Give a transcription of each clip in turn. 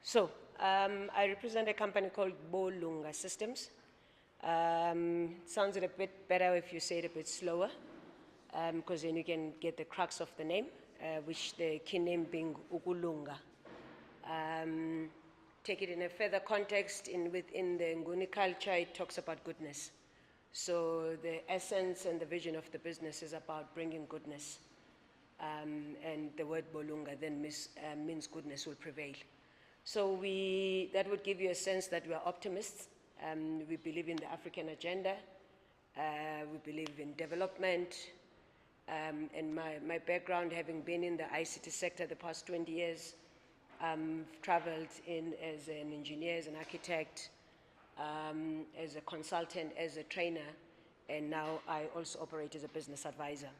So, I represent a company called Bolunga Systems. Sounds a bit better if you say it a bit slower, because then you can get the crux of the name, which the key name being Ukulunga. Take it in a further context, within the Nguni culture, it talks about goodness. So the essence and the vision of the business is about bringing goodness. And the word Bolunga then means goodness will prevail. So that would give you a sense that we are optimists. We believe in the African agenda. We believe in development. And my background, having been in the ICT sector the past 20 years, traveled in as an engineer, as an architect, as a consultant, as a trainer, and now I also operate as a business advisor.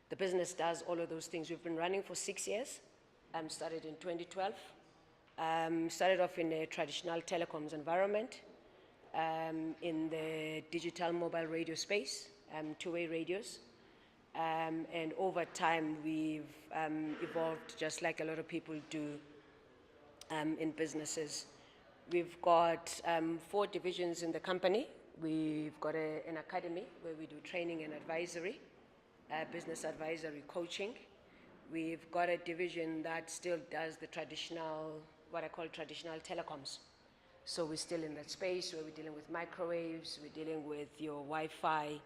The business does all of those things. We've been running for 6 years. Started in 2012. Started off in a traditional telecoms environment, in the digital mobile radio space, two-way radios. And over time, we've evolved just like a lot of people do in businesses. We've got 4 divisions in the company. We've got an academy where we do training and advisory, business advisory coaching. We've got a division that still does the traditional, what I call traditional telecoms. So we're still in that space where we're dealing with microwaves, we're dealing with your Wi-Fi,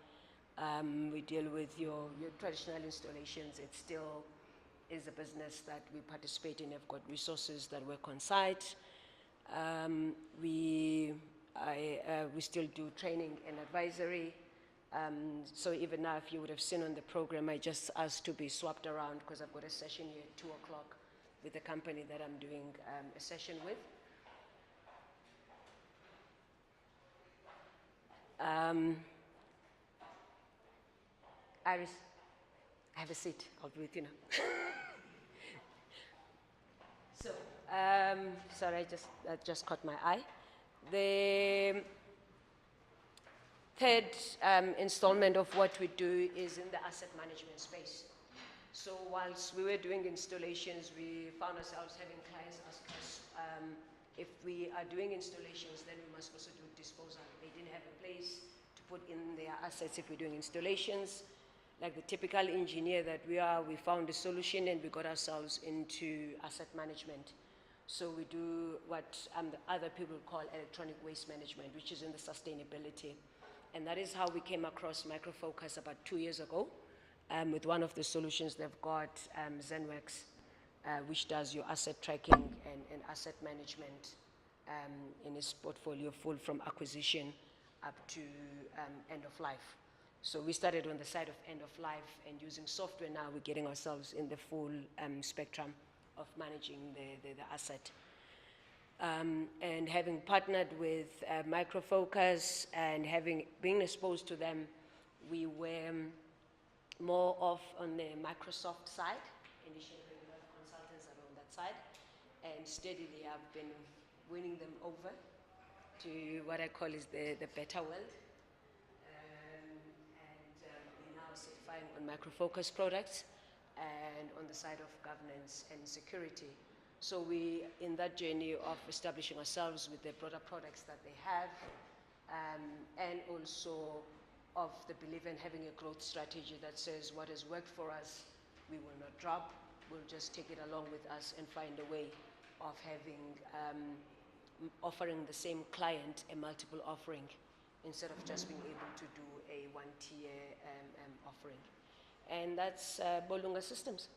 we deal with your traditional installations. It still is a business that we participate in. Have got resources that work on site. We still do training and advisory. So even now, if you would have seen on the program, I just asked to be swapped around because I've got a session here at 2 o'clock with the company that I'm doing a session with. Iris, have a seat. I'll do it, you know. So, sorry, that just caught my eye. The third installment of what we do is in the asset management space. So whilst we were doing installations, we found ourselves having clients ask us, if we are doing installations, then we must also do disposal. They didn't have a place to put in their assets if we're doing installations. Like the typical engineer that we are, we found a solution and we got ourselves into asset management. So we do what the other people call electronic waste management, which is in the sustainability. And that is how we came across Micro Focus about 2 years ago. With one of the solutions they've got, Zenworks, which does your asset tracking and asset management in its portfolio, full from acquisition up to end of life. So we started on the side of end of life, and using software now, we're getting ourselves in the full spectrum of managing the asset. And having partnered with Micro Focus and being exposed to them, we were more off on the Microsoft side. Initially, we had consultants that were on that side, and steadily I've been winning them over to what I call is the better world. We're now certifying on Micro Focus products and on the side of governance and security. So we, in that journey of establishing ourselves with the broader products that they have, and also of the belief in having a growth strategy that says what has worked for us, we will not drop. We'll just take it along with us and find a way of having, offering the same client a multiple offering instead of just being able to do a one-tier offering. And that's Bolunga Systems.